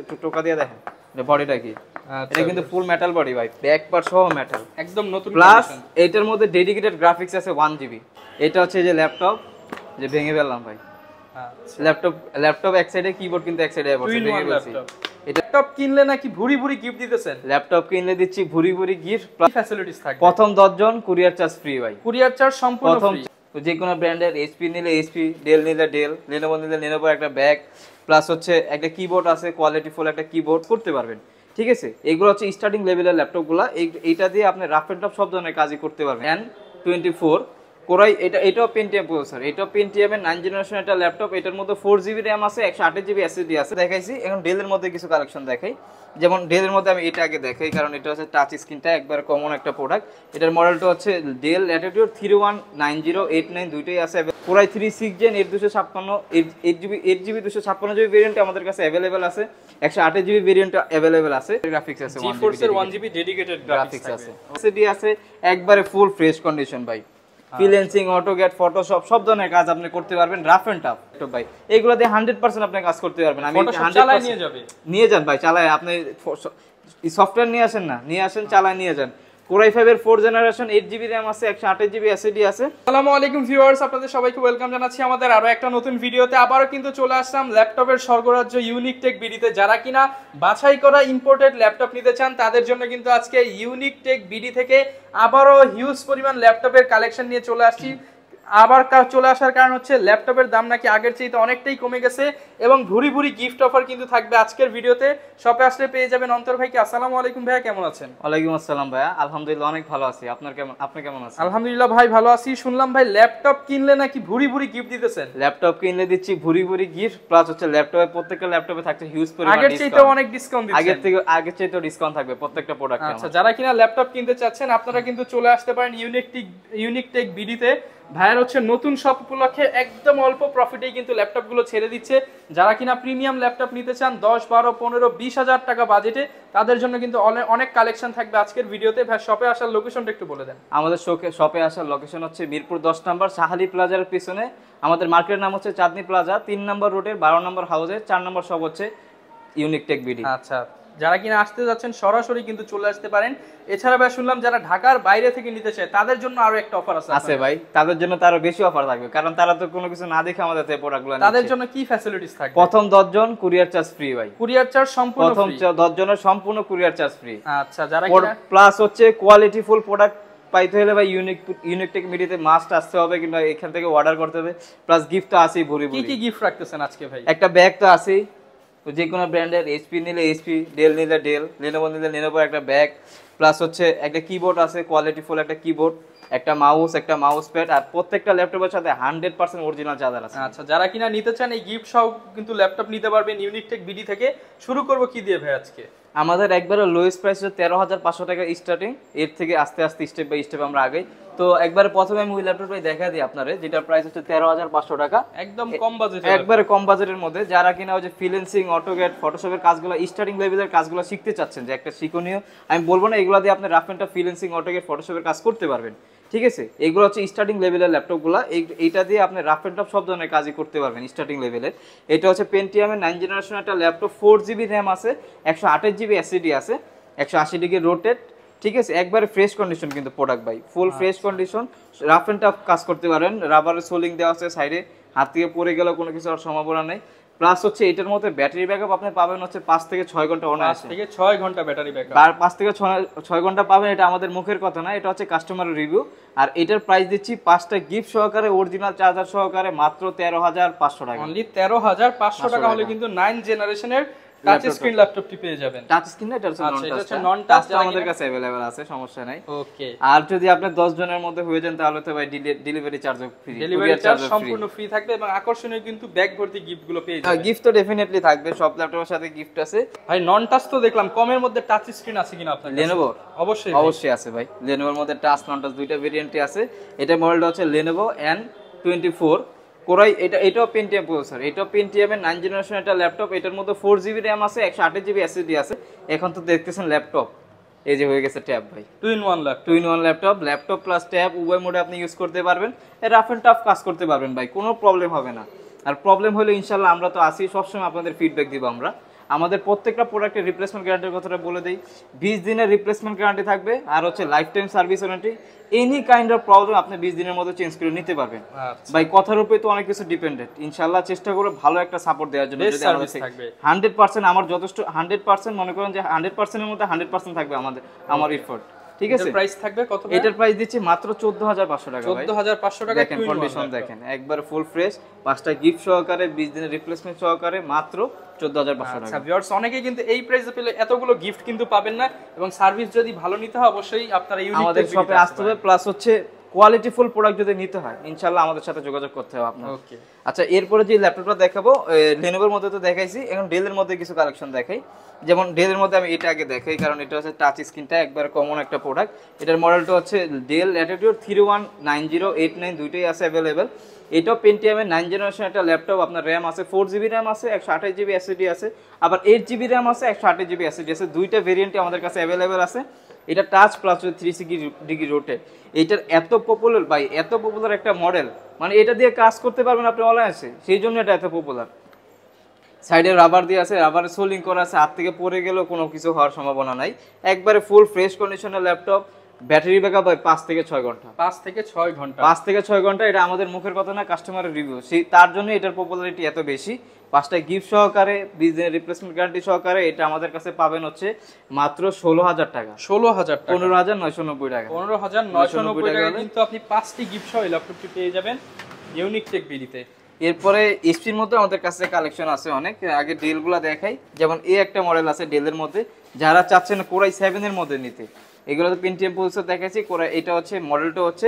একটু টোকা দিয়ে দেখেন বডিটা কি। এটা কিন্তু ফুল মেটাল বডি ভাই, ব্যাক পার্ট সহ মেটাল, একদম নতুন। প্লাস এটার মধ্যে ডেডিকেটেড গ্রাফিক্স আছে 1 GB। এটা হচ্ছে যে ল্যাপটপ যে ভেঙে ফেললাম ভাই। ল্যাপটপ এক সাইডে, কিবোর্ড কিন্তু এক সাইডে আছে, ভেঙে ফেলছি। এটা ল্যাপটপ কিনলে নাকি ভুরি ভুরি গিফট দিতেছেন? ল্যাপটপ কিনলে দিচ্ছি ভুরি ভুরি গিফট, প্লাস ফ্যাসিলিটিস থাকবে। প্রথম 10 জন কুরিয়ার চার্জ ফ্রি ভাই, কুরিয়ার চার্জ সম্পূর্ণ ফ্রি। তো যে কোনো ব্র্যান্ডের এইচপি নিলে এইচপি, ডেল নিলে ডেল, লেনোভো নিলে লেনোভো একটা ব্যাগ, প্লাস হচ্ছে একটা কিবোর্ড আছে, কোয়ালিটি ফুল একটা কিবোর্ড করতে পারবেন। ঠিক আছে, এগুলো হচ্ছে স্টার্টিং লেভেলের ল্যাপটপগুলো। এইটা দিয়ে আপনি রাফ এন্ড টাফ সব ধরনের কাজই করতে পারবেন। N24 কোরাই, এটাও পেন্টিয়াম প্রসেসর, এটাও পেন্টিয়ামের 9 জেনারেশন একটা ল্যাপটপ। এটার মধ্যে 4 GB র্যাম আছে, 128 GB SSD আছে। দেখাইছি এখন ডেলের মধ্যে কিছু কালেকশন দেখাই। যেমন ডেলের মধ্যে আমি এটা আগে দেখাই, কারণ এটা হচ্ছে টাচ স্ক্রিনটা একবার কমন একটা প্রোডাক্ট। এটার মডেলটা হচ্ছে ডেল ল্যাটিটিউড 319089, দুইটাই আছে। Core i 3 6 gen 8GB 256GB variant আমাদের কাছে অ্যাভেলেবেল আছে, 128GB ভেরিয়েন্ট অ্যাভেলেবেল আছে। গ্রাফিক্স আছে, GeForce এর 1GB ডেডিকেটেড গ্রাফিক্স আছে। SSD আছে, একবারে ফুল ফ্রেশ কন্ডিশন ভাই। ফ্রিল্যান্সিং, অটোক্যাড, ফটোশপ সব ধরনের কাজ আপনি করতে পারবেন রাফ এন্ড টাফ ভাই। এগুলো দিয়ে 100% আপনি কাজ করতে পারবেন। আমি 100% নিয়ে যান ভাই, চালায়। আপনি সফটওয়্যার নিয়ে আসেন না, নিয়ে আসেন, চালায় নিয়ে যান। কোরাই 5 এর 4 জেনারেশন, 8GB র্যাম আছে, 128GB SSD আছে। আসসালামু আলাইকুম ভিউয়ার্স, আপনাদের সবাইকে ওয়েলকাম জানাচ্ছি আমাদের আরো একটা নতুন ভিডিওতে। আবারও কিন্তু চলে আসলাম ল্যাপটপের স্বর্গরাজ্য ইউনিক টেক বিডিতে। যারা কিনা বাছাই করা ইম্পোর্টেড ল্যাপটপ নিতে চান তাদের জন্য কিন্তু আজকে ইউনিক টেক বিডি থেকে আবারও হিউজ পরিমাণ ল্যাপটপের কালেকশন নিয়ে চলে আসছি। আবার চলে আসার কারণ হচ্ছে ল্যাপটপের দাম নাকি আগের চাইতে অনেকটাই কমে গেছে এবং ভুরি ভুরি গিফট অফার কিন্তু থাকবে আজকের ভিডিওতে। শপে আসলে পেয়ে যাবেন অন্তর ভাইকে। আসসালামু আলাইকুম ভাইয়া, কেমন আছেন? ওয়ালাইকুম আসসালাম ভাইয়া, আলহামদুলিল্লাহ অনেক ভালো আছি। আপনি কেমন আছেন? আলহামদুলিল্লাহ ভাই ভালো আছি। শুনলাম ভাই ল্যাপটপ কিনলে নাকি ভুরি ভুরি গিফট দিতেছেন? ল্যাপটপ কিনলে দিচ্ছি ভুরি ভুরি গিফট, প্লাস হচ্ছে ল্যাপটপে প্রত্যেকটা ল্যাপটপে থাকছে হিউজ পরিমাণ আগের চাইতে অনেক ডিসকাউন্ট দিচ্ছেন। আগের চাইতে ডিসকাউন্ট থাকবে প্রত্যেকটা প্রোডাক্টে। আচ্ছা, যারা কিনা ল্যাপটপ কিনতে চাচ্ছেন আপনারা কিন্তু চলে আসতে পারেন ইউনিক টেক বিডিতে। ভাইয়ার হচ্ছে নতুন শপ উপলক্ষে একদম অল্প প্রফিটেই কিন্তু ল্যাপটপগুলো ছেড়ে দিচ্ছে। যারা কিনা প্রিমিয়াম ল্যাপটপ নিতে চান 10, 12, 15, 20,000 টাকা বাজেটে, তাদের জন্য কিন্তু অনেক কালেকশন থাকবে আজকের ভিডিওতে। ভাই শপে আসার লোকেশনটা একটু বলে দেন। আমাদের শপে আসার লোকেশন হচ্ছে মিরপুর 10 নম্বর শাহালি প্লাজার পিছনে। আমাদের মার্কেটের নাম হচ্ছে চাঁদনি প্লাজা, 3 নম্বর রোডের 12 নম্বর হাউসের 4 নম্বর শপ হচ্ছে ইউনিক টেক বিডি। আচ্ছা, যারা কিনা আসতে যাচ্ছেন সরাসরি কিন্তু চলে আসতে পারেন। এছাড়া ভাই শুনলাম যারা ঢাকার বাইরে থেকে নিতে চায় তাদের জন্য আরো একটা অফার আছে ভাই। তাদের জন্য তো আরো বেশি অফার থাকবে, কারণ তারা তো কোনো কিছু না দেখে আমাদের থেকে প্রোডাক্টগুলো নিচ্ছে। তাদের জন্য কি ফ্যাসিলিটিস থাকবে? প্রথম 10 জন কুরিয়ার চার্জ ফ্রি ভাই। কুরিয়ার চার্জ সম্পূর্ণ ফ্রি, প্রথম 10 জনের সম্পূর্ণ কুরিয়ার চার্জ ফ্রি। আচ্ছা, যারা কিনা প্লাস হচ্ছে কোয়ালিটি ফুল প্রোডাক্ট পাইতে হলে ভাই ইউনিক টেক মিডিতে মাস্ট আসতে হবে, কিংবা এখান থেকে অর্ডার করতে হবে। প্লাস গিফট তো আছেই ভরি ভরি। কি গিফট রাখতেছেন আজকে ভাই? একটা ব্যাগ তো আছেই, তো যে কোনো ব্র্যান্ডের এইচপি নিলে এইচপি, ডেল নিলে ডেল, লেনোভো নিলে লেনোভো একটা ব্যাগ, প্লাস হচ্ছে একটা কিবোর্ড আছে, কোয়ালিটি ফুল একটা কিবোর্ড, একটা মাউস প্যাড, আর প্রত্যেকটা ল্যাপটপের সাথে 100% অরিজিনাল চার্জার আছে। আচ্ছা, যারা কিনা নিতে চান এই গিফট সহ কিন্তু ল্যাপটপ নিতে পারবেন ইউনিক টেক বিডি থেকে। শুরু করব কি দিয়ে ভাই আজকে? আমাদের একবারে লোয়েস্ট প্রাইস হচ্ছে 13,500 টাকা স্টার্টিং, এর থেকে আস্তে আস্তে স্টেপ বাই স্টেপ আমরা আগাই। তো একবারে প্রথমে আমি ওই ল্যাপটপটাই দেখা দিই আপনারে, যেটার প্রাইস হচ্ছে 13,500 টাকা, একদম কম বাজেট, একবারে কম বাজেটের মধ্যে। যারা কিনা ওই যে ফ্রিল্যান্সিং, অটোক্যাড, ফটোশপের কাজগুলো, স্টার্টিং লেভেলের কাজগুলো শিখতে চাচ্ছেন, যে একটা শিক্ষণীয়, আমি বলবো না এগুলো দিয়ে আপনি rough and tough freelancing, AutoCAD, ফটোশপের কাজ করতে পারবেন। ঠিক আছে, এগুলো হচ্ছে স্টার্টিং লেভেলের ল্যাপটপগুলো। এইটা দিয়ে আপনি রাফ এন্ড টাফ সব ধরনের কাজই করতে পারবেন স্টার্টিং লেভেলের। এটা হচ্ছে পেন্টিয়ামের 9 জেনারেশন একটা ল্যাপটপ, 4GB র্যাম আছে, 128GB SSD আছে, 180 ডিগ্রি রোটেট। ঠিক আছে, একবারে ফ্রেশ কন্ডিশন কিন্তু প্রোডাক্ট ভাই, full fresh condition, rough and tough কাজ করতে পারেন। রাবারের সোলিং দেওয়া আছে সাইডে, হাত থেকে পড়ে গেলেও কোনো কিছু আর সম্ভাবনা নেই। প্লাস হচ্ছে এটার মধ্যে ব্যাটারি ব্যাকআপ আপনি পাবেন হচ্ছে 5 থেকে 6 ঘন্টা অনায়াসে। 5 থেকে 6 ঘন্টা ব্যাটারি ব্যাকআপ, 5 থেকে 6 ঘন্টা পাবেন। এটা আমাদের মুখের কথা না, এটা হচ্ছে কাস্টমারের রিভিউ। আর এটার প্রাইস দিচ্ছি 5টা গিফট সহকারে, অরিজিনাল চার্জার সহকারে, মাত্র 13,500 টাকা। অনলি 13,500 টাকা হলে কিন্তু 9 জেনারেশনের টাচ স্ক্রিন ল্যাপটপটি পেয়ে যাবেন। টাচ স্ক্রিন না, এটা হচ্ছে নন টাচ, আমাদের কাছে अवेलेबल আছে, সমস্যা নাই। ওকে, আর যদি আপনি 10 জনের মধ্যে হয়ে যান তাহলে তো ভাই ডেলিভারি চার্জও ফ্রি, ডেলিভারি চার্জ সম্পূর্ণ ফ্রি থাকবে এবং আকর্ষণীয় কিন্তু ব্যাগ ভর্তি গিফটগুলো পেয়ে যাবেন। গিফট তো ডেফিনেটলি থাকবে, সব ল্যাপটপের সাথে গিফট আছে ভাই। নন টাচ তো দেখলাম, কমের মধ্যে টাচ স্ক্রিন আছে কিনা আপনার? Lenovo অবশ্যই আছে ভাই। Lenovoর মধ্যে টাচ নন টাচ দুইটা ভেরিয়েন্টই আছে। এটা মডেলটা হচ্ছে Lenovo N24 কোরাই। এটাও পেন্টিয়াম প্রসেসর, এটাও পেন্টিয়ামের 9 জেনারেশন একটা ল্যাপটপ। এটার মধ্যে 4GB র্যাম আছে, 128GB SSD আছে। এখন তো দেখতেছেন ল্যাপটপ এই যে হয়ে গেছে ট্যাব ভাই, 2-in-1 ল্যাপটপ প্লাস ট্যাব, উভয় মোডে আপনি ইউজ করতে পারবেন। রাফ এন্ড টাফ কাজ করতে পারবেন ভাই, কোনো প্রবলেম হবে না। আর প্রবলেম হলে ইনশাআল্লাহ আমরা তো আসি, সবসময় আপনাদের ফিডব্যাক দিব আমরা। আমাদের প্রত্যেকটা প্রোডাক্টের রিপ্লেসমেন্ট গ্যারান্টির কথাটা বলে দিই, 20 দিনের রিপ্লেসমেন্ট গ্যারান্টি থাকবে, আর হচ্ছে life time service warranty. Any kind of problem আপনি 20 দিনের মধ্যে চেঞ্জ করে নিতে পারবেন। ভাই কথার উপরে তো অনেক কিছু ডিপেন্ডেন্ট, ইনশাআল্লাহ চেষ্টা করব ভালো একটা সাপোর্ট দেওয়ার জন্য। যদি আমাদের 100% আমার যথেষ্ট 100% মনে করেন যে 100% এর মধ্যে 100% থাকবে আমার এফোর্ট, ঠিক আছে। প্রাইস থাকবে কত? এটার প্রাইস দিচ্ছি মাত্র 14500 টাকা ভাই। 14500 টাকা। দেখেন কন্ডিশন দেখেন, একবার ফুল ফ্রেশ, 5টা গিফট সহকারে, 20 দিনের রিপ্লেসমেন্ট সহকারে মাত্র 14500 টাকা। আচ্ছা ভিউয়ার্স, অনেকে কিন্তু এই প্রাইসে পেলে এতগুলো গিফট কিন্তু পাবেন না, এবং সার্ভিস যদি ভালো নিতে হয় অবশ্যই আপনারা ইউনিক আমাদের শপে আসতে হবে, প্লাস হচ্ছে কোয়ালিটিফুল প্রোডাক্ট যদি নিতে হয় ইনশাআল্লাহ আমাদের সাথে যোগাযোগ করতে হবে আপনার। ওকে আচ্ছা, এরপরে যে ল্যাপটপটা দেখাবো, লেনোভোর মধ্যে তো দেখাইছি, এখন ডেলের মধ্যে কিছু কালেকশন দেখাই। যেমন ডেলের মধ্যে আমি এটা আগে দেখাই, কারণ এটা হচ্ছে টাচ স্ক্রিনটা একবার কমন একটা প্রোডাক্ট। এটার মডেলটা হচ্ছে ডেল ল্যাটিটিউড 319089, দুইটাই আছে অ্যাভেলেবেল। এটাও পেন্টিয়ামের 9 জেনারেশন একটা ল্যাপটপ। আপনার র্যাম আছে 4GB র্যাম আছে, 128GB এসএসডি আছে, আবার 8GB র্যাম আছে, 128GB এসএসডি আছে। দুইটা ভেরিয়েন্টই আমাদের কাছে অ্যাভেলেবেল আছে। এটা টাচ প্লাস 360 রোটেট। এইটার এত পপুলার ভাই, এত পপুলার একটা মডেল, মানে এটা দিয়ে কাজ করতে পারবেন আপনি অনায়াসে, সেই জন্য এটা এত পপুলার। সাইডে রাবার দিয়ে আছে, রাবারে সোলিং করা আছে, হাত থেকে পড়ে গেলেও কোনো কিছু হওয়ার সম্ভাবনা নাই। একবারে ফুল ফ্রেশ কন্ডিশনের ল্যাপটপ। ব্যাটারি ব্যাকআপ হয় 5 থেকে 6 ঘন্টা। 5 থেকে 6 ঘন্টা। 5 থেকে 6 ঘন্টা, এটা আমাদের মুখের কথা না, কাস্টমারের রিভিউ। সেই তার জন্য এটার পপুলারিটি এত বেশি। 5টা গিফট সহকারে, 20 দিনের রিপ্লেসমেন্ট গ্যারান্টি সহকারে এটা আমাদের কাছে পাবেন হচ্ছে মাত্র 16000 টাকা। 16000 টাকা, 15990 টাকা। 15990 টাকা কিন্তু আপনি 5টি গিফট সহ এই ল্যাপটপটি পেয়ে যাবেন ইউনিক টেক বিডিতে। এরপরে এসপির মধ্যে আমাদের কাছে কালেকশন আছে অনেক। আগে ডেলগুলো দেখাই, যেমন এই একটা মডেল আছে ডেলের মধ্যে, যারা চাচ্ছেন কোরাই 7 এর মধ্যে নিতে, এগুলো তো পেন্টিয়াম প্রসেসর দেখাচ্ছি। কোরাই এটা হচ্ছে মডেলটা হচ্ছে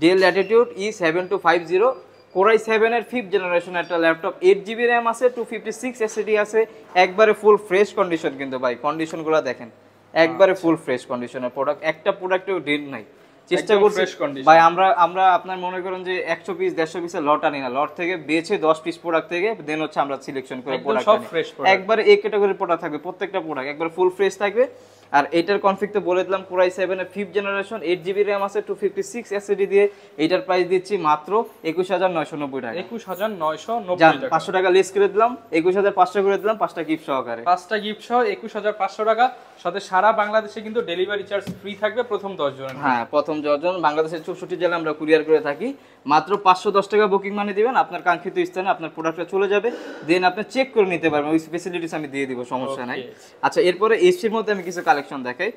ডেল ল্যাটিটিউড E7250, কোরাই 7 এর 5th জেনারেশন একটা ল্যাপটপ। 8GB র্যাম আছে, 256 এসএসডি আছে, একবারে ফুল ফ্রেশ কন্ডিশন। কিন্তু ভাই কন্ডিশনগুলো দেখেন, একবারে ফুল ফ্রেশ কন্ডিশনের প্রোডাক্ট, একটা প্রোডাক্টেও ডেট নাই। চেষ্টা করছি ভাই, আমরা আপনার মনে করেন যে 100 পিস 150 পিসের লট আনি না, লট থেকে বেছে 10 পিস প্রোডাক্ট থেকে দেন হচ্ছে আমরা সিলেকশন করে প্রোডাক্ট আনি। একবারে এই ক্যাটাগরির প্রোডাক্ট থাকবে, প্রত্যেকটা প্রোডাক্ট একবার ফুল ফ্রেশ থাকবে। আর এটার কনফিগ তো বলে দিলাম, কোরাই 7 এর 5th জেনারেশন, 8GB র্যাম আছে, 256 এসএসডি দিয়ে। এটার প্রাইস দিচ্ছি মাত্র 21990 টাকা। 21990 টাকা, 500 টাকা লেস করে দিলাম, 21500 করে দিলাম 5টা গিফট সহকারে। 5টা গিফট সহ 21500 টাকা। সাথে সারা বাংলাদেশে কিন্তু ডেলিভারি চার্জ ফ্রি থাকবে প্রথম 10 জনের। হ্যাঁ, প্রথম 10 জন, বাংলাদেশের 64 জেলা আমরা কুরিয়ার করে থাকি। মাত্র 510 টাকা বুকিং মানি দিবেন, আপনার কাঙ্ক্ষিত স্থানে আপনার প্রোডাক্টটা চলে যাবে, দেন আপনি চেক করে নিতে পারবেন, ওই ফ্যাসিলিটিস আমি দিয়ে দিব, সমস্যা নাই। আচ্ছা, এরপরে এইচপির মধ্যে আমি কিছু কালেকশন দেখাই।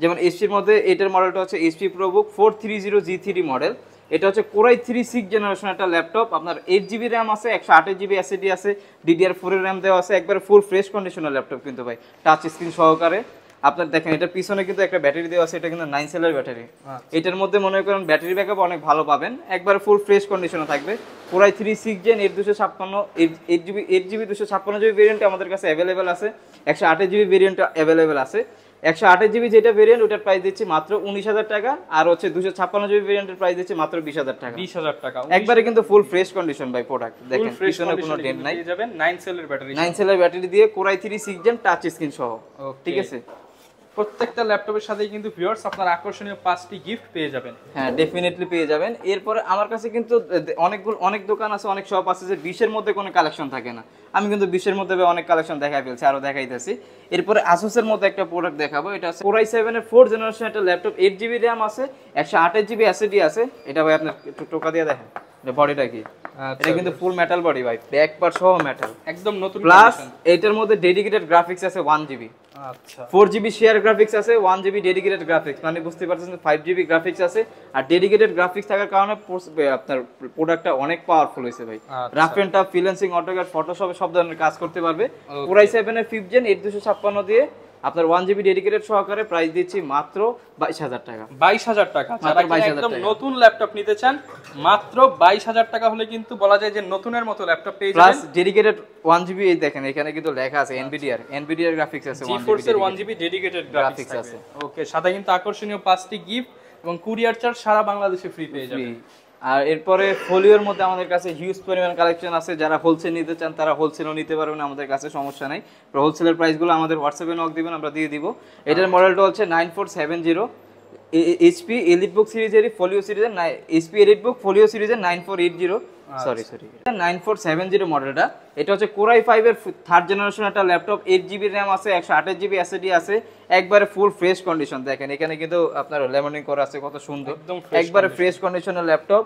যেমন এইচপির মধ্যে এটার মডেলটা হচ্ছে এইচপি প্রোবুক 430G3 মডেল। এটা হচ্ছে কোরাই 36 জেনারেশন একটা ল্যাপটপ। আপনার 8GB র্যাম আছে, 128GB এসএসডি আছে, DDR4 এর র্যাম দেওয়া আছে, একবারে ফুল ফ্রেশ কন্ডিশনের ল্যাপটপ কিন্তু ভাই, টাচ স্ক্রিন সহকারে। আপনার দেখেন এটার পিছনে কিন্তু একটা ব্যাটারি দেওয়া আছে, এটা কিন্তু 9 সেলের ব্যাটারি। এটার মধ্যে মনে করেন ব্যাটারি ব্যাকআপ অনেক ভালো পাবেন, একবার ফুল ফ্রেশ কন্ডিশনে থাকবে। Core i 36 gen 8GB 256GB variant আমাদের কাছে অ্যাভেলেবেল আছে, 128GB ভেরিয়েন্ট অ্যাভেলেবেল আছে। 128GB যেটা ভেরিয়েন্ট ওটার প্রাইস দিচ্ছি মাত্র 19000 টাকা, আর হচ্ছে 256GB ভেরিয়েন্টের প্রাইস দিচ্ছি মাত্র 20000 টাকা। 20000 টাকা, একবারে কিন্তু ফুল ফ্রেশ কন্ডিশন ভাই প্রোডাক্ট। দেখেন পিছনে কোনো ডেন্ট নাই, পেয়ে যাবেন 9 সেলের ব্যাটারি, 9 সেলের ব্যাটারি দিয়ে কোরাই 36 জেন টাচ স্ক্রিন সহ। ঠিক আছে, প্রত্যেকটা ল্যাপটপের সাথেই কিন্তু ভিউয়ার্স আপনার আকর্ষণীয় 5টি গিফট পেয়ে যাবেন। হ্যাঁ, ডেফিনেটলি পেয়ে যাবেন। এরপরে আমার কাছে কিন্তু অনেক দোকান আছে, অনেক শপ আছে যে 20 এর মধ্যে কোনো কালেকশন থাকে না। আমি কিন্তু 20 এর মধ্যে অনেক কালেকশন দেখাই ফেলছি, আরো দেখাইতেছি। এরপরে আসুসের মধ্যে একটা প্রোডাক্ট দেখাবো। এটা আছে কোরাই 7 এর 4th জেনারেশন একটা ল্যাপটপ, 8GB র্যাম আছে, 128GB এসএসডি আছে। এটা ভাই আপনি একটু টোকা দিয়ে দেখেন বডিটা কি। এটা কিন্তু ফুল মেটাল বডি ভাই, ব্যাক পার্ট সহ মেটাল, একদম নতুন। প্লাস এটার মধ্যে ডেডিকেটেড গ্রাফিক্স আছে 1GB। আচ্ছা, 4GB শেয়ার গ্রাফিক্স আছে, 1GB ডেডিকেটেড গ্রাফিক্স, মানে বুঝতে পারছেন 5GB গ্রাফিক্স আছে। আর ডেডিকেটেড গ্রাফিক্স থাকার কারণে আপনার প্রোডাক্টটা অনেক পাওয়ারফুল হয়েছে ভাই। Rough and tough, freelancing, AutoCAD, Photoshop সব ধরনের কাজ করতে পারবে। কোরাই 7 এর 5th জেন 8256 দিয়ে আপনার 1GB ডেডিকেটেড সহকারে প্রাইস দিচ্ছি মাত্র 22000 টাকা। 22000 টাকা, যারা একদম নতুন ল্যাপটপ নিতে চান মাত্র 22000 টাকা হলে কিন্তু বলা যায় যে নতুনের মতো ল্যাপটপ পেয়ে যাবেন। প্লাস ডেডিকেটেড 1GB, এই দেখেন এখানে কিন্তু লেখা আছে NVIDIA গ্রাফিক্স আছে, GeForce এর 1GB ডেডিকেটেড গ্রাফিক্স আছে। ওকে, সাথে কিন্তু আকর্ষণীয় 5টি গিফট এবং কুরিয়ার চার্জ সারা বাংলাদেশে ফ্রি পেয়ে যাবেন। আর এরপরে ফোলিওর মধ্যে আমাদের কাছে হিউজ পরিমাণ কালেকশন আছে। যারা হোলসেল নিতে চান তারা হোলসেলও নিতে পারবেন আমাদের কাছে, সমস্যা নাই। হোলসেলের প্রাইসগুলো আমাদের হোয়াটসঅ্যাপে নক দিবেন, আমরা দিয়ে দিব। এটার মডেলটা হচ্ছে 9470 HP এলিটবুক সিরিজের ফোলিও সিরিজের, HP এলিটবুক ফোলিও সিরিজের 9480। সরি 9470 মডেলটা। এটা হচ্ছে Core i5 এর থার্ড জেনারেশন একটা ল্যাপটপ, 8GB RAM আছে, 128GB SSD আছে, একবারে ফুল ফ্রেশ কন্ডিশন। দেখেন এখানে কিন্তু আপনার লেমনিং করা আছে, কত সুন্দর, একবারে ফ্রেশ কন্ডিশনের ল্যাপটপ।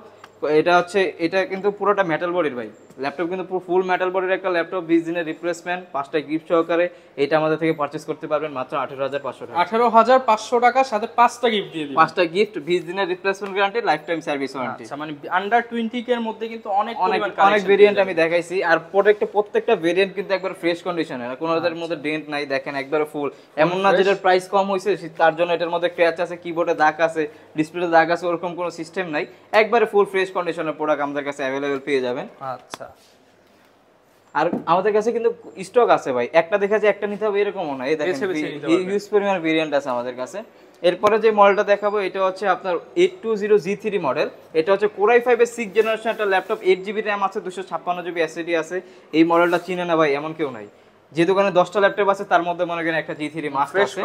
এটা কিন্তু পুরোটা মেটাল বডির ভাই ল্যাপটপ, কিন্তু পুরো ফুল মেটাল বডির একটা ল্যাপটপ, 20 দিনের রিপ্লেসমেন্ট, 5টা গিফট সহকারে এটা আমাদের থেকে পারচেজ করতে পারবেন মাত্র 18500 টাকা। 18500 টাকার সাথে 5টা গিফট দিয়ে দিবেন। 5টা গিফট, 20 দিনের replacement guarantee, life time service warranty. আচ্ছা, মানে আন্ডার 20 এর মধ্যে কিন্তু অনেক ভেরিয়েন্ট আমি দেখাইছি। আর প্রত্যেকটা ভেরিয়েন্ট কিন্তু একবার ফ্রেশ কন্ডিশনে, কোনোটার মধ্যে ডেন্ট নাই, দেখেন একবারে ফুল। এমন না যেটার প্রাইস কম হয়েছে তার জন্য এটার মধ্যে ক্র্যাচ আছে, কিবোর্ডে দাগ আছে, ডিসপ্লেতে দাগ আছে, ওরকম কোনো সিস্টেম নাই। একবারে ফুল ফ্রেশ কন্ডিশনের প্রোডাক্ট আমাদের কাছে অ্যাভেলেবেল পেয়ে যাবেন। আচ্ছা, আর আমাদের কাছে কিন্তু স্টক আছে ভাই, একটা দেখা যায় একটা নিতে হবে এরকমও না, এই দেখেন হিউজ পরিমাণ ভেরিয়েন্ট আছে আমাদের কাছে। এরপরে যে মডেলটা দেখাবো এটা হচ্ছে আপনার 820G3 মডেল। এটা হচ্ছে Core i5 এর 6th জেনারেশন একটা ল্যাপটপ, 8GB RAM আছে, 256GB SSD আছে। এই মডেলটা চিনে না ভাই এমন কেউ নাই। যে দোকানে 10টা ল্যাপটপ আছে তার মধ্যে মনে করেন একটা G3 মাস্ট আছে,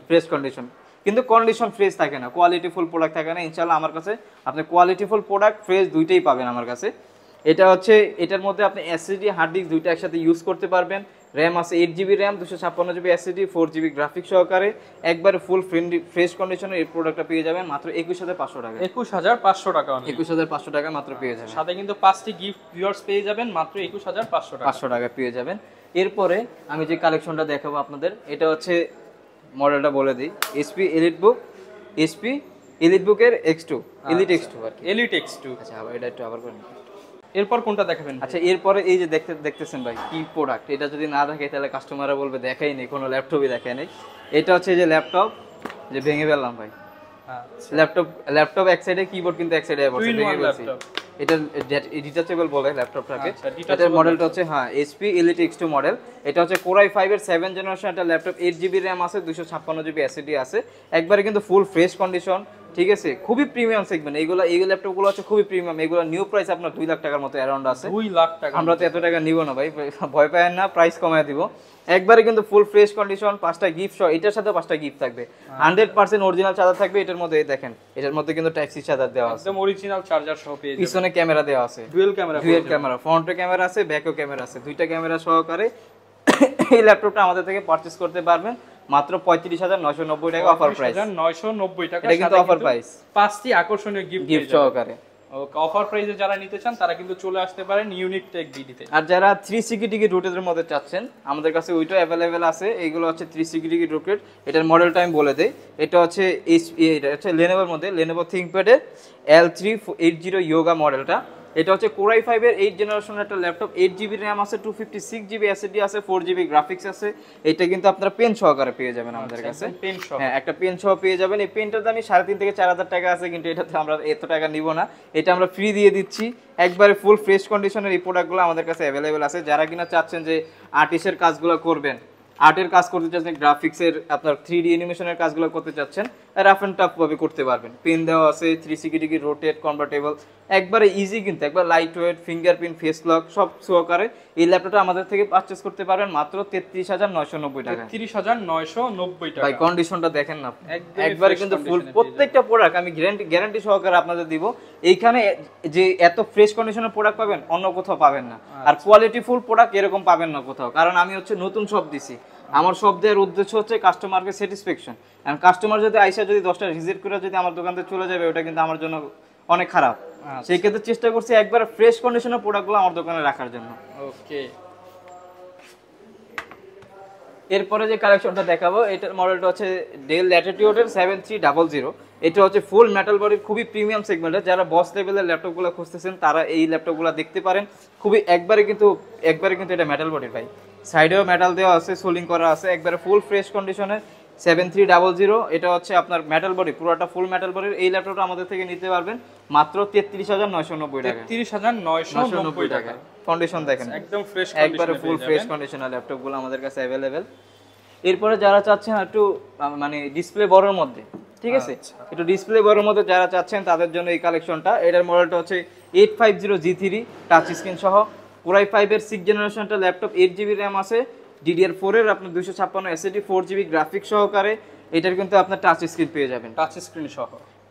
ফ্রেশ কন্ডিশন। কিন্তু কন্ডিশন ফ্রেশ থাকে না, কোয়ালিটি ফুল প্রোডাক্ট থাকে না। ইনশাআল্লাহ আমার কাছে আপনি কোয়ালিটি ফুল প্রোডাক্ট, ফ্রেশ দুইটাই পাবেন আমার কাছে। এটা হচ্ছে এটার মধ্যে আপনি এসএসডি হার্ড ডিস্ক দুইটা একসাথে ইউজ করতে পারবেন। র্যাম আছে 8GB RAM, 256GB SSD, 4GB graphics সহকারে, একবারে ফুল ফ্রেশ কন্ডিশনে এই প্রোডাক্টটা পেয়ে যাবেন মাত্র 21500 টাকা। 21500 টাকা, 21500 টাকা মাত্র পেয়ে যাবেন। সাথে কিন্তু 5টি গিফট ভিউয়ার্স পেয়ে যাবেন মাত্র 21500 টাকা। 500 টাকা পেয়ে যাবেন। এরপরে আমি যে কালেকশনটা দেখাবো আপনাদের, এটা হচ্ছে মডেলটা বলে দিই, HP EliteBook এর X2, Elite X2 আর কি, Elite X2। আচ্ছা এটা একটু আবার করেন। এরপর কোনটা দেখাবেন? আচ্ছা, এরপরে এই যে দেখতেছেন ভাই কি প্রোডাক্ট, এটা যদি না দেখে তাহলে কাস্টমাররা বলবে দেখাই নেই, কোনো ল্যাপটপই দেখাই নেই। এটা হচ্ছে যে ল্যাপটপ যে ভেঙে ফেললাম ভাই। আচ্ছা, ল্যাপটপ এক সাইডে, কিবোর্ড কিন্তু এক সাইডে বসে ভেঙে ফেলছি। এটা ডিটাচেবল বলে ল্যাপটপটাকে। এটার মডেলটা হচ্ছে HP Elite X2 মডেল। এটা হচ্ছে Core i5 এর 7th জেনারেশন একটা ল্যাপটপ, 8GB RAM আছে, 256GB SSD আছে, একবারে কিন্তু ফুল ফ্রেশ কন্ডিশন। ঠিক আছে, খুবই প্রিমিয়াম সেগমেন্ট এইগুলো। এই ল্যাপটপগুলো হচ্ছে খুবই প্রিমিয়াম। এগুলো নিউ প্রাইস আপনার 2 লাখ টাকার মতো অ্যারাউন্ড আছে। 2 লাখ টাকা? আমরা তো এত টাকা নিব না ভাই, ভয় পায়েন না, প্রাইস কমায় দিব। একবারে কিন্তু ফুল ফ্রেশ কন্ডিশন, 5টা গিফট সহ, এটার সাথে 5টা গিফট থাকবে, 100% অরিজিনাল চার্জার থাকবে এটার মধ্যে। দেখেন এটার মধ্যে কিন্তু টাইপ সি চার্জার দেওয়া আছে, একদম অরিজিনাল চার্জার সহ পেয়ে যাবেন। পিছনে ক্যামেরা দেওয়া আছে, ডুয়াল ক্যামেরা, ফ্রন্টে ক্যামেরা আছে, ব্যাকও ক্যামেরা আছে, দুইটা ক্যামেরা সহকারে এই ল্যাপটপটা আমাদের থেকে পারচেজ করতে পারবেন মাত্র 35990 টাকা অফার প্রাইস। 990 টাকা, এটা কিন্তু অফার প্রাইস, 5টি আকর্ষণীয় গিফট সহকারে। ওকে, অফার প্রাইসে যারা নিতে চান তারা কিন্তু চলে আসতে পারেন ইউনিক টেক বিডিতে। আর যারা 360 ডিগ্রি রোটেটের মধ্যে চাচ্ছেন আমাদের কাছে ওইটাও অ্যাভেলেবেল আছে। এইগুলো হচ্ছে 360 ডিগ্রি রোটেট। এটার মডেলটা আমি বলে দেই, এটা হচ্ছে এটা হচ্ছে লেনোভোর মধ্যে, লেনোভো থিংকপ্যাড এর L380 ইয়োগা মডেলটা। এটা হচ্ছে Core i5 এর 8th জেনারেশনের একটা ল্যাপটপ, 8GB RAM আছে, 256GB SSD আছে, 4GB গ্রাফিক্স আছে। এটা কিন্তু আপনারা পেন সহকারে পেয়ে যাবেন আমাদের কাছে। হ্যাঁ, একটা পেন সহ পেয়ে যাবেন। এই পেনটার দামই 3.5 থেকে 4000 টাকা আছে, কিন্তু এটাতে আমরা এত টাকা নিব না, এটা আমরা ফ্রি দিয়ে দিচ্ছি। একবারে ফুল ফ্রেশ কন্ডিশনের এই প্রোডাক্টগুলো আমাদের কাছে অ্যাভেলেবেল আছে। যারা কিনা চাচ্ছেন যে আর্টিস্টের কাজগুলো করবেন, আর্টের কাজ করতে চাচ্ছেন, গ্রাফিক্সের আপনার 3D অ্যানিমেশনের কাজগুলো করতে চাচ্ছেন, রাফ এন্ড টাফ ভাবে করতে পারবেন। পেন দেওয়া আছে, 360 ডিগ্রি রোটেট, কনভার্টেবল, একবারে ইজি, কিন্তু একবার light weight, fingerprint, face lock সব সহকারে এই ল্যাপটপটা আমাদের থেকে পারচেজ করতে পারবেন মাত্র 33990 টাকা। 33990 টাকা। ভাই কন্ডিশনটা দেখেন না, একবারে কিন্তু ফুল। প্রত্যেকটা প্রোডাক্ট আমি গ্যারান্টি সহকারে আপনাদের দিব। এইখানে যে এত ফ্রেশ কন্ডিশনের প্রোডাক্ট পাবেন অন্য কোথাও পাবেন না, আর কোয়ালিটি ফুল প্রোডাক্ট এরকম পাবেন না কোথাও। কারণ আমি হচ্ছে নতুন শপ দিছি, আমার শপ দেওয়ার উদ্দেশ্য হচ্ছে কাস্টমারকে স্যাটিসফ্যাকশন। এন্ড কাস্টমার যদি আইসা যদি 10টা রিজেক্ট করে যদি আমার দোকান থেকে চলে যাবে, ওটা কিন্তু আমার জন্য অনেক খারাপ। সেই ক্ষেত্রে চেষ্টা করছি একবার ফ্রেশ কন্ডিশনের প্রোডাক্টগুলো আমার দোকানে রাখার জন্য। ওকে, এরপরে যে কালেকশনটা দেখাবো, এটার মডেলটা হচ্ছে ডেল ল্যাটিটিউডের 7300। এটা হচ্ছে ফুল মেটাল বডির, খুবই প্রিমিয়াম সেগমেন্টের। যারা বস লেভেলের ল্যাপটপগুলো খুঁজতেছেন তারা এই ল্যাপটপগুলো দেখতে পারেন। খুবই একবারে কিন্তু এটা মেটাল বডির ভাই, সাইডেও মেটাল দেওয়া আছে, সোলিং করা আছে, একবারে ফুল ফ্রেশ কন্ডিশনের 7300। এটা হচ্ছে আপনার মেটাল বডি, পুরোটা ফুল মেটাল বডির। এই ল্যাপটপটা আমাদের থেকে নিতে পারবেন মাত্র 33990 টাকা। 33990 টাকা। কন্ডিশন দেখেন একদম ফ্রেশ, একবারে ফুল ফ্রেশ কন্ডিশনের ল্যাপটপগুলো আমাদের কাছে অ্যাভেলেবেল। এরপরে যারা চাচ্ছেন একটু মানে ডিসপ্লে বড়র মধ্যে, ঠিক আছে, একটু ডিসপ্লে বড়র মধ্যে যারা চাচ্ছেন তাদের জন্য এই কালেকশনটা। এটার মডেলটা হচ্ছে 850G3 টাচ স্ক্রিন সহ, Core i5 এর 6th জেনারেশনটা ল্যাপটপ, 8GB RAM আছে, DDR4 এর আপনার 256 SSD, 4GB গ্রাফিক্স সহকারে। এটার কিন্তু আপনার টাচ স্ক্রিন পেয়ে যাবেন, টাচ স্ক্রিন সহ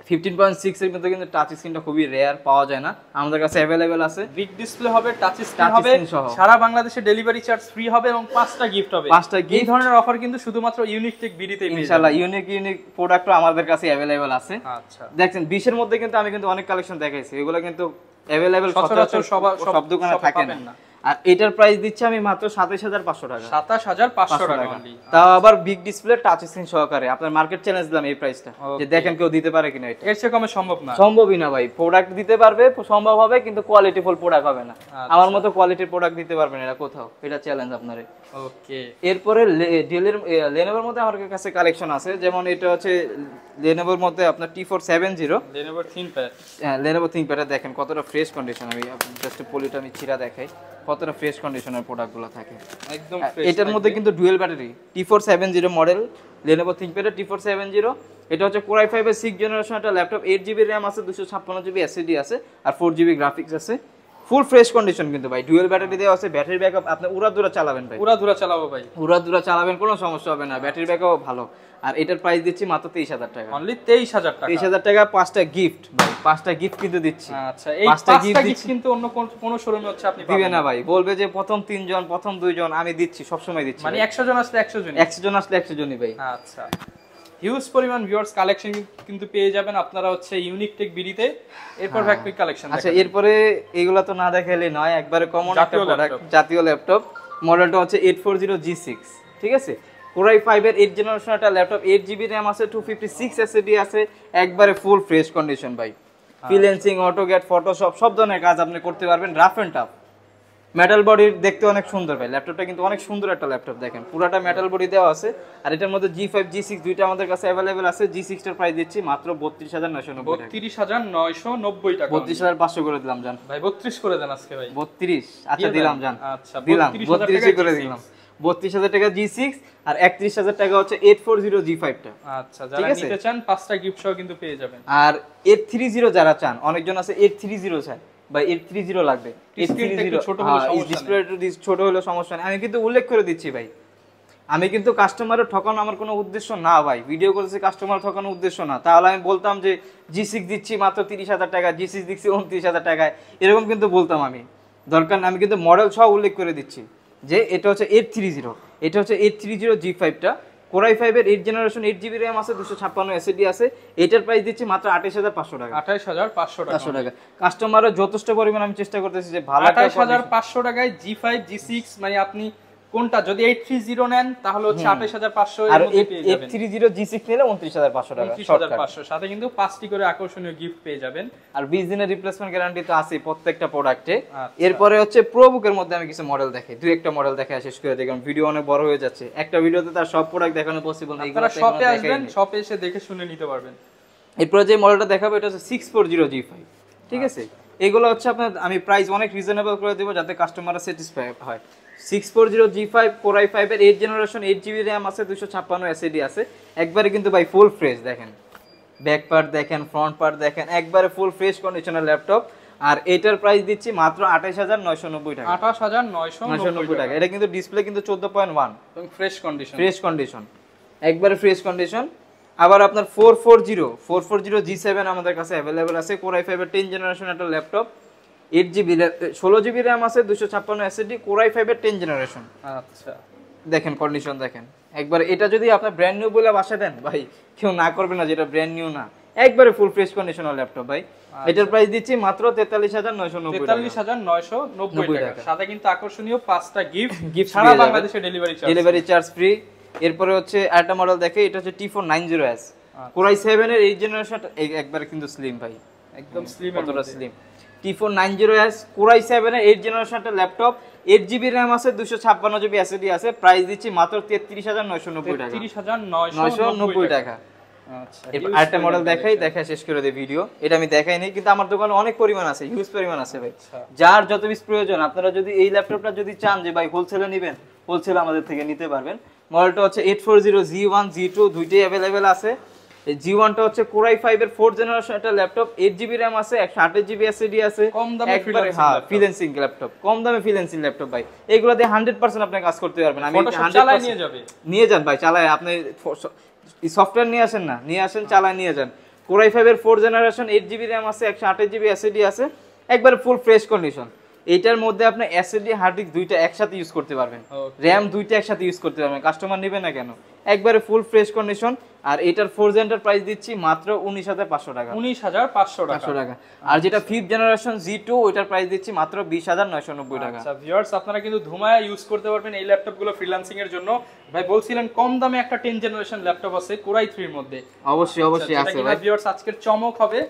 15.6 এর মধ্যে কিন্তু টাচ স্ক্রিনটা খুবই রেয়ার, পাওয়া যায় না, আমাদের কাছে অ্যাভেলেবেল আছে। বিগ ডিসপ্লে হবে, টাচ স্ক্রিন Touch হবে, screen সহ। সারা বাংলাদেশে ডেলিভারি চার্জ ফ্রি হবে এবং 5টা গিফট হবে। 5টা এই গিফট ধরনের অফার কিন্তু শুধুমাত্র ইউনিক টেক বিডিতেই পেয়ে ইনশাআল্লাহ। যাবেন। ইউনিক প্রোডাক্টও আমাদের কাছে অ্যাভেলেবেল আছে। আচ্ছা, দেখেন 20 এর মধ্যে কিন্তু আমি কিন্তু অনেক কালেকশন দেখাইছি, এগুলো কিন্তু অ্যাভেলেবেল সচরাচর সব দোকানে সব থাকে পাবেন না। না। আর এটার প্রাইস দিচ্ছি আমি মাত্র 27500 টাকা। 27500 টাকা টাকা। only। তাও আবার বিগ ডিসপ্লে টাচ স্ক্রিন সহকারে। আপনার মার্কেট চ্যালেঞ্জ দিলাম এই প্রাইসটা, যে Okay. দেখেন কেউ দিতে পারে কিনা। এটা এর চেয়ে কমে সম্ভব না। সম্ভবই না ভাই, প্রোডাক্ট দিতে পারবে সম্ভব হবে, কিন্তু কোয়ালিটিফুল প্রোডাক্ট হবে না। আচ্ছা। আমার মতো কোয়ালিটির প্রোডাক্ট দিতে পারবেন এটা কোথাও, এটা চ্যালেঞ্জ আপনারে। ওকে, এরপরে ডেলের লেনোভোর মধ্যে আমার কাছে কালেকশন আছে, যেমন এটা হচ্ছে লেনোভোর মধ্যে আপনার T470 Lenovo ThinkPad। লেনোভো থিংকপ্যাডটা দেখেন কতটা ফ্রেশ কন্ডিশন। আমি জাস্ট পলিটা আমি ছিঁড়া দেখাই কতটা ফ্রেশ কন্ডিশনের প্রোডাক্টগুলো থাকে। একদম এটার মধ্যে কিন্তু dual battery, T470 model Lenovo ThinkPad T470। এটা হচ্ছে Core i5 এর 6th জেনারেশন একটা ল্যাপটপ, 8GB RAM আছে, 256GB SSD আছে, আর 4GB গ্রাফিক্স আছে। ফুল ফ্রেশ কন্ডিশন কিন্তু ভাই, ডুয়েল ব্যাটারি দেওয়া আছে, ব্যাটারি ব্যাকআপ আপনি উড়াদুরা চালাবেন ভাই, পুরা চালাবো ভাই। উড়াদুরা চালাবেন, কোনো সমস্যা হবে না, ব্যাটারি ব্যাকআপ ভালো। আর এটার প্রাইস দিচ্ছি মাত্র 23000 টাকা। অনলি 23000 টাকা। 23000 টাকা, 5টা গিফট ভাই, 5টা গিফট কিন্তু দিচ্ছি। আচ্ছা, এই 5টা গিফট কিন্তু অন্য কোন শোরুমে হচ্ছে আপনি দিবে না ভাই, বলবে যে প্রথম 3 জন, প্রথম 2 জন, আমি দিচ্ছি, সব সময় দিচ্ছি। মানে 100 জন আসলে 100 জন। 100 জন আসলে 100 জনই ভাই। আচ্ছা, হিউজ পরিমাণ ভিউয়ার্স কালেকশন কিন্তু পেয়ে যাবেন আপনারা হচ্ছে ইউনিক টেক বিডিতে। এরপর ফ্যাক্টরি কালেকশন। আচ্ছা, এরপরে এগুলা তো না দেখাইলে নয়, একবারে কমন একটা জাতীয় প্রোডাক্ট, ল্যাপটপ। জাতীয় ল্যাপটপ। মডেলটা হচ্ছে 840G6, ঠিক আছে। Core i5 এর 8th জেনারেশন একটা ল্যাপটপ, 8GB RAM আছে, 256 SSD আছে, একবারে ফুল ফ্রেশ কন্ডিশন ভাই। ফ্রিল্যান্সিং, অটোক্যাড, ফটোশপ সব ধরনের কাজ আপনি করতে পারবেন, রাফ এন্ড টাফ। মেটাল বডির দেখতে অনেক সুন্দর ভাই, ল্যাপটপটা কিন্তু অনেক সুন্দর একটা ল্যাপটপ, দেখেন পুরাটা মেটাল বডি দেওয়া আছে। আর এটার মধ্যে G5 G6 দুইটা আমাদের কাছে অ্যাভেলেবেল আছে। G6 এর প্রাইস দিচ্ছি মাত্র 32990 টাকা। 32990 টাকা। 32500 করে দিলাম জান ভাই 32 করে দেন আজকে ভাই। 32, আচ্ছা দিয়ে দিলাম দেন। জান, আচ্ছা, দিলাম 32,000 32 করে G6 দিলাম। 32000 টাকা G6 আর 31000 টাকা হচ্ছে 840G5 টা। আচ্ছা, যারা নিতে চান 5টা গিফট সহ কিন্তু পেয়ে যাবেন। আর 830 যারা চান, অনেকজন আছে 830 চায় ভাই, 830 লাগবে। স্ক্রিনটা একটু ছোট হলে সমস্যা নেই। ডিসপ্লে একটু ছোট হলে সমস্যা নেই, আমি কিন্তু উল্লেখ করে দিচ্ছি ভাই। আমি কিন্তু কাস্টমারের ঠকানো আমার কোনো উদ্দেশ্য না ভাই, ভিডিও করেছি কাস্টমার ঠকানোর উদ্দেশ্য না। তাহলে আমি বলতাম যে G6 দিচ্ছি মাত্র 30000 টাকা, G6 দিচ্ছি 29000 টাকায়, এরকম কিন্তু বলতাম আমি। দরকার না, আমি কিন্তু মডেল সহ উল্লেখ করে দিচ্ছি যে এটা হচ্ছে 830, এটা হচ্ছে 830G5 টা। Core i5 এর 8th জেনারেশন, 8GB RAM আছে, 256 SSD আছে। এটার প্রাইস দিচ্ছি মাত্র 28500 টাকা। 28500 টাকা। 500 টাকা। কাস্টমারের যথেষ্ট পরিমাণ আমি চেষ্টা করতেছি যে ভালো একটা 28500 টাকায় G5 G6, মানে আপনি কোনটা যদি 830 নেন তাহলে হচ্ছে 28500 আর এর মধ্যে পেয়ে যাবেন। 830G6 নিলে 29500 টাকা। 29500 সাথে কিন্তু 5টি করে আকর্ষণীয় গিফট পেয়ে যাবেন। আর 20 দিনের রিপ্লেসমেন্ট গ্যারান্টি তো আছে প্রত্যেকটা প্রোডাক্টে। আচ্ছা। এরপরে হচ্ছে প্রোবুকের মধ্যে আমি কিছু মডেল দেখাই, দুই একটা মডেল দেখাই শেষ করে দিই, কারণ ভিডিও অনেক বড় হয়ে যাচ্ছে। একটা ভিডিওতে তার সব প্রোডাক্ট দেখানো পসিবল না, আপনারা শপে আসবেন, শপে এসে দেখে শুনে নিতে পারবেন। এরপরে যে মডেলটা দেখাবো এটা হচ্ছে 640G5, ঠিক আছে। এগুলো হচ্ছে আপনার আমি প্রাইস অনেক রিজনেবল করে দেবো যাতে কাস্টমাররা স্যাটিসফাই হয়। 640G5 Core i5 এর 8th জেনারেশন, 8GB RAM আছে, 256 SSD আছে, একবারে কিন্তু ভাই ফুল ফ্রেশ। দেখেন ব্যাক পার্ট দেখেন, ফ্রন্ট পার্ট দেখেন, একবারে ফুল ফ্রেশ কন্ডিশনের ল্যাপটপ। আর এটার প্রাইস দিচ্ছি মাত্র 28990 টাকা। 28990 টাকা। এটা কিন্তু ডিসপ্লে কিন্তু 14.1 এবং ফ্রেশ কন্ডিশন, ফ্রেশ কন্ডিশন, একবারে ফ্রেশ কন্ডিশন। আবার আপনার 440G7 আমাদের কাছে অ্যাভেলেবেল আছে। Core i5 এর 10th জেনারেশন একটা ল্যাপটপ, 8GB 16GB RAM আছে, 256 SSD, Core i5 এর 10th জেনারেশন। আচ্ছা, দেখেন কন্ডিশন দেখেন একবার। এটা যদি আপনি ব্র্যান্ড নিউ বলে বাসা দেন ভাই, কেউ না করবে না যেটা ব্র্যান্ড নিউ না, একবারে ফুল ফ্রেশ কন্ডিশনের ল্যাপটপ ভাই। এটার প্রাইস দিচ্ছি মাত্র 43990 টাকা। 43990 টাকা। সাথে কিন্তু আকর্ষণীয় 5টা গিফট সারা বাংলাদেশে ডেলিভারি চার্জ ফ্রি। এরপরে হচ্ছে আরেকটা মডেল দেখে, এটা হচ্ছে T490S, Core i7 এর 8th জেনারেশন, একবারে কিন্তু স্লিম ভাই, একদম স্লিম, কতটা স্লিম। T490S Core i7 এর 8th জেনারেশন একটা ল্যাপটপ, 8GB RAM আছে, 256GB SSD আছে, প্রাইস দিচ্ছি মাত্র 33990 টাকা। 33990 টাকা। আচ্ছা, আরেকটা মডেল দেখাই শেষ করে দেই ভিডিও। এটা আমি দেখাইনি, কিন্তু আমার দোকানে অনেক পরিমাণ আছে, হিউজ পরিমাণ আছে ভাই। যার যত পিস প্রয়োজন, আপনারা যদি এই ল্যাপটপটা যদি চান যে ভাই হোলসেলে নেবেন, হোলসেলে আমাদের থেকে নিতে পারবেন। মডেলটা হচ্ছে 840G1 G2 দুইটাই অ্যাভেলেবেল আছে। এই G1 টা হচ্ছে Core i5 এর 4th জেনারেশন একটা ল্যাপটপ, 8GB RAM আছে, 128GB SSD আছে, কম দামে ফ্রিল্যান্সিং ল্যাপটপ, কম দামে ফ্রিল্যান্সিং ল্যাপটপ ভাই। এগুলো দিয়ে 100% আপনি কাজ করতে পারবেন। আমি 100% নিয়ে যান ভাই, চালায় আপনি সফটওয়্যার নিয়ে আসেন না, নিয়ে আসেন চালায় নিয়ে যান। Core i5 এর 4 জেনারেশন 8GB RAM আছে 128GB SSD আছে একবারে ফুল ফ্রেশ কন্ডিশন। এইটার মধ্যে আপনি SSD হার্ড ডিস্ক দুইটা একসাথে ইউজ করতে পারবেন, RAM দুইটা একসাথে ইউজ করতে পারবেন, কাস্টমার নেবে না কেন, একবারে ফুল ফ্রেশ কন্ডিশন। আর এটার 4 জেনারেশন প্রাইস দিচ্ছি মাত্র 19500 টাকা, 19500 টাকা। আর যেটা 5th জেনারেশন G2 ওইটার প্রাইস দিচ্ছি মাত্র 20990 টাকা। আচ্ছা ভিউয়ার্স, আপনারা কিন্তু ধুমায়া ইউজ করতে পারবেন এই ল্যাপটপগুলো ফ্রিল্যান্সিং এর জন্য। ভাই বলছিলেন কম দামে একটা 10 জেনারেশন ল্যাপটপ আছে Core i3 এর মধ্যে। অবশ্যই আছে ভাই। ভিউয়ার্স আজকের চমক হবে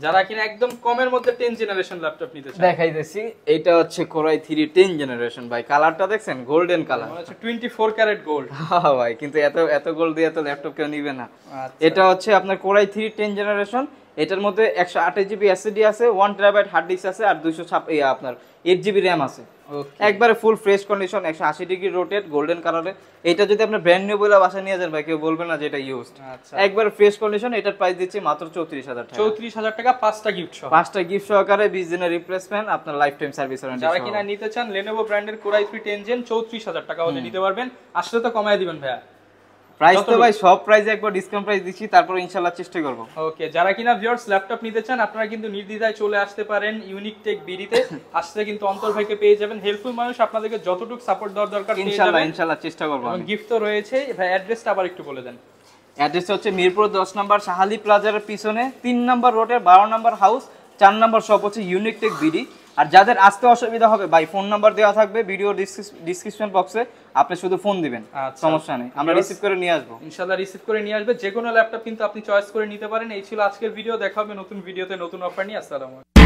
যারা কিনা একদম কমের মধ্যে 10 জেনারেশন ল্যাপটপ নিতে চান। দেখাইতেছি, এটা হচ্ছে Core i3 10 জেনারেশন ভাই। কালারটা দেখছেন গোল্ডেন কালার, মানে হচ্ছে 24 ক্যারেট গোল্ড। হ্যাঁ ভাই, কিন্তু এত গোল্ড দিয়ে তো ল্যাপটপ কেউ নিবে না। এটা হচ্ছে আপনার Core i3 10 জেনারেশন। এটার মধ্যে 128GB SSD আছে, 1TB হার্ড ডিস্ক আছে আর 256 আপনার 8GB RAM আছে। একবারে ফুল fresh condition, 180 degree rotate, golden কালারে। এটা যদি আপনি ব্র্যান্ড নিউ বলে বাসা নিয়ে যান ভাই, কেউ বলবে না যে এটা ইউজড। একবারে ফ্রেশ কন্ডিশন। এটার প্রাইস দিচ্ছি মাত্র 34000 টাকা। 34000 টাকা, 5টা গিফট সহ। 5টা গিফট সহকারে 20 দিনের রিপ্লেসমেন্ট, আপনার লাইফ টাইম সার্ভিস ওয়ারেন্টি। যারা কিনা নিতে চান Lenovo ব্র্যান্ডের Core i3 10 Gen 34000 টাকা হলে নিতে পারবেন। আসলে তো কমায় দিবেন ভাইয়া প্রাইস তো ভাই, সব প্রাইসে একবার ডিসকাউন্ট প্রাইস দিচ্ছি, তারপর ইনশাআল্লাহ চেষ্টা করব। ওকে, যারা কিনা ভিউয়ার্স ল্যাপটপ নিতে চান আপনারা কিন্তু নির্দ্বিধায় চলে আসতে পারেন ইউনিক টেক বিডিতে। আসলে কিন্তু অন্তর ভাইকে পেয়ে যাবেন, হেল্পফুল মানুষ, আপনাদেরকে যতটুকু সাপোর্ট দেওয়ার দরকার পেয়ে যাবেন ইনশাআল্লাহ চেষ্টা করব। এবং গিফট তো রয়েছে। ভাই অ্যাড্রেসটা আবার একটু বলে দেন। অ্যাড্রেস হচ্ছে মিরপুর 10 নম্বর শাহালি প্লাজার পিছনে 3 নম্বর রোডের 12 নম্বর হাউস, 4 নম্বর শপ হচ্ছে ইউনিক টেক বিডি। আর যাদের আসতে অসুবিধা হবে ভাই, ফোন নাম্বার দেওয়া থাকবে ভিডিও ডিসক্রিপশন বক্সে, আপনি শুধু ফোন দিবেন, সমস্যা নেই, আমরা রিসিভ করে নিয়ে আসবো। ইনশাআল্লাহ রিসিভ করে নিয়ে আসবে। যে কোনো ল্যাপটপ কিন্তু আপনি চয়েস করে নিতে পারেন। এই ছিল আজকের ভিডিও, দেখা হবে নতুন ভিডিওতে নতুন অফার নিয়ে। আসসালামু আলাইকুম।